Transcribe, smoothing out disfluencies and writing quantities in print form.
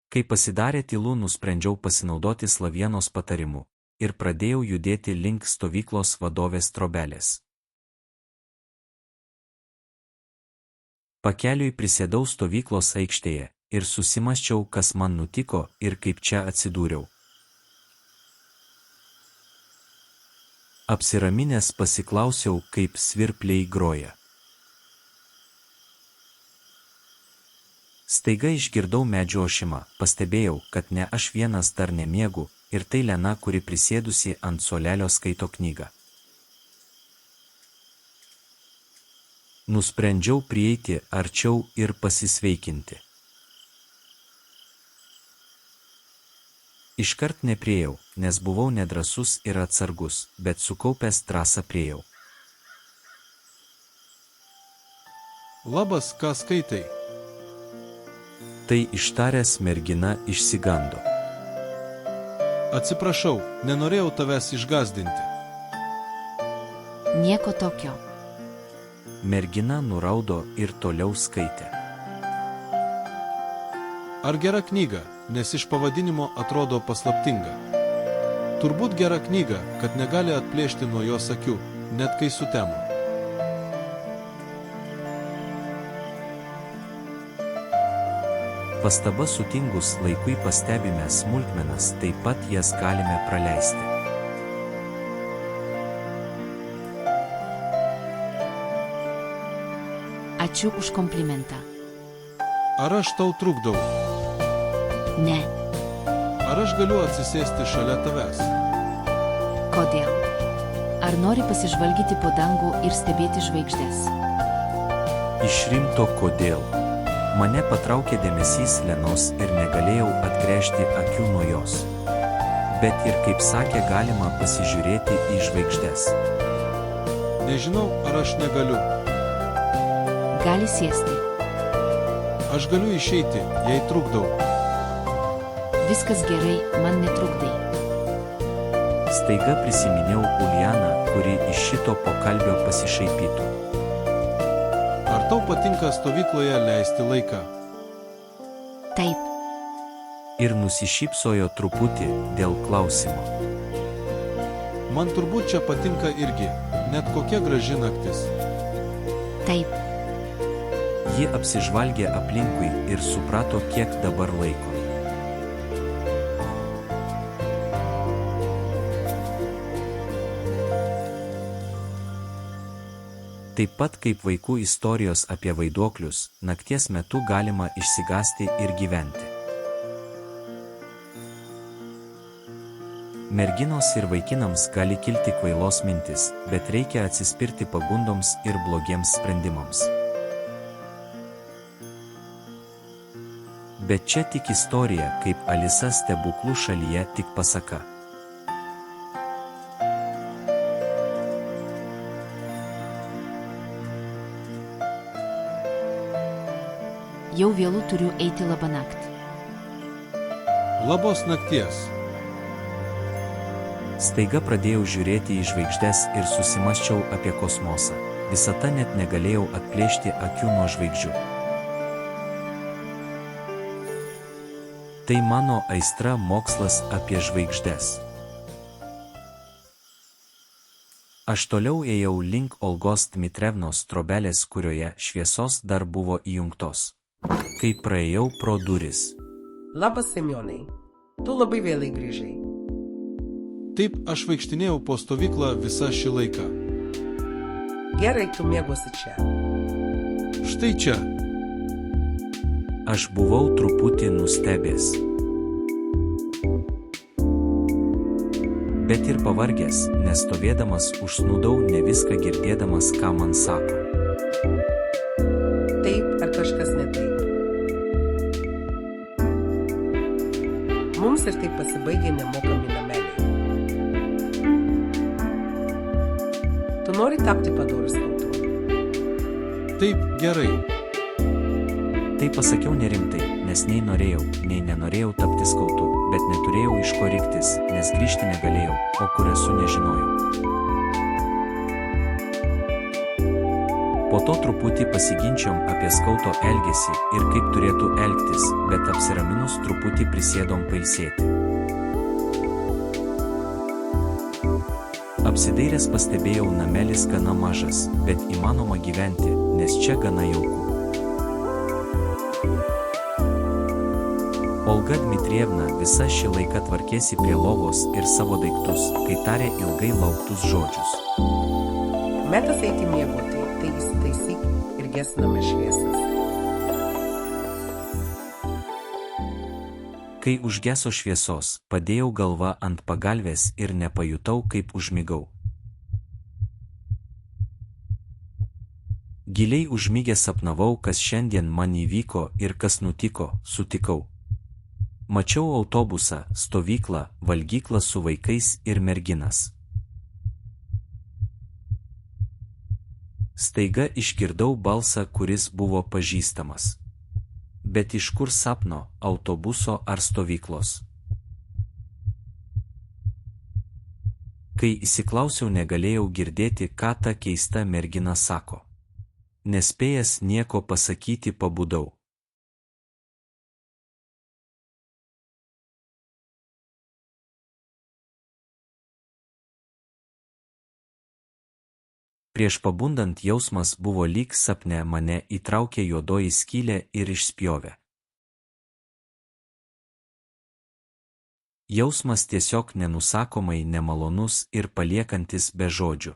Kai pasidarė tylu, nusprendžiau pasinaudoti Slavienos patarimu ir pradėjau judėti link stovyklos vadovės trobelės. Pakeliui prisėdau stovyklos aikštėje ir susimąsčiau, kas man nutiko ir kaip čia atsidūriau. Apsiraminęs pasiklausiau, kaip svirpliai groja. Staiga išgirdau medžių ošimą, pastebėjau, kad ne aš vienas dar nemiegu, ir tai Lena, kuri prisėdusi ant suolelio skaito knygą. Nusprendžiau prieiti arčiau ir pasisveikinti. Iškart nepriejau, nes buvau nedrąsus ir atsargus, bet sukaupęs drąsą priejau. Labas, ką skaitai? Tai ištaręs mergina išsigando. Atsiprašau, nenorėjau tavęs išgąsdinti. Nieko tokio. Mergina nuraudo ir toliau skaitė. Ar gera knyga, nes iš pavadinimo atrodo paslaptinga? Turbūt gera knyga, kad negali atplėšti nuo jos akių, net kai sutemo. Pastaba sutingus laikui pastebime smulkmenas, taip pat jas galime praleisti. Ačiū už komplimentą. Ar aš tau trukdau? Ne. Ar aš galiu atsisėsti šalia tavęs? Kodėl? Ar nori pasižvalgyti po dangų ir stebėti žvaigždes? Iš rimto kodėl. Mane patraukė dėmesys Lenos ir negalėjau atgręžti akių nuo jos. Bet ir kaip sakė, galima pasižiūrėti į žvaigždes. Nežinau, ar aš negaliu. Gali sėsti. Aš galiu išeiti, jei trukdau. Viskas gerai, man netrukdai. Staiga prisiminiau Ulianą, kuri iš šito pokalbio pasišaipytų. Ar tau patinka stovykloje leisti laiką? Taip. Ir nusišypsojo truputį dėl klausimo. Man turbūt čia patinka irgi, net kokia graži naktis. Taip. Ji apsižvalgė aplinkui ir suprato, kiek dabar laiko. Taip pat kaip vaikų istorijos apie vaiduoklius, nakties metu galima išsigąsti ir gyventi. Merginos ir vaikinams gali kilti kvailos mintis, bet reikia atsispirti pagundoms ir blogiems sprendimams. Bet čia tik istorija, kaip Alisa stebuklų šalyje, tik pasaka. Jau vėlu, turiu eiti labanakt. Labos nakties. Staiga pradėjau žiūrėti į žvaigždes ir susimąsčiau apie kosmosą. Visata net negalėjau atplėšti akių nuo žvaigždžių. Tai mano aistra, mokslas apie žvaigždes. Aš toliau ėjau link Olgos Dmitrevnos trobelės, kurioje šviesos dar buvo įjungtos. Kai praėjau pro duris. Labas, Semionai. Tu labai vėlai grįžai. Taip, aš vaikštinėjau po stovyklą visą šį laiką. Gerai, tu mėgosi čia. Štai čia. Aš buvau truputį nustebęs. Bet ir pavargęs, nes stovėdamas užsnūdau, ne viską girdėdamas, ką man sako. Taip, ar kažkas ne taip? Mums ir taip pasibaigė nemokami nameliai. Tu nori tapti padorus skautu? Taip, gerai. Tai pasakiau nerimtai, nes nei norėjau, nei nenorėjau tapti skautu, bet neturėjau iš ko riktis, nes grįžti negalėjau, o kur esu nežinojau. Po to truputį pasiginčiom apie skauto elgesį ir kaip turėtų elgtis, bet apsiraminus truputį prisėdom pailsėti. Apsidairęs pastebėjau, namelis gana mažas, bet įmanoma gyventi, nes čia gana jauku. Olga Dmitrievna visa šį laiką tvarkėsi prie lovos ir savo daiktus, kai tarė ilgai lauktus žodžius. Metas eiti miegoti, tai įsitaisyk ir gesiname šviesas. Kai užgeso šviesos, padėjau galvą ant pagalvės ir nepajutau, kaip užmigau. Giliai užmigęs sapnavau, kas šiandien man įvyko ir kas nutiko, sutikau. Mačiau autobusą, stovyklą, valgyklą su vaikais ir merginas. Staiga išgirdau balsą, kuris buvo pažįstamas. Bet iš kur sapno, autobuso ar stovyklos? Kai įsiklausiau, negalėjau girdėti, ką ta keista mergina sako. Nespėjęs nieko pasakyti, pabudau. Prieš pabundant jausmas buvo lyg sapne, mane įtraukė juodoji skylė ir išspjovė. Jausmas tiesiog nenusakomai nemalonus ir paliekantis be žodžių.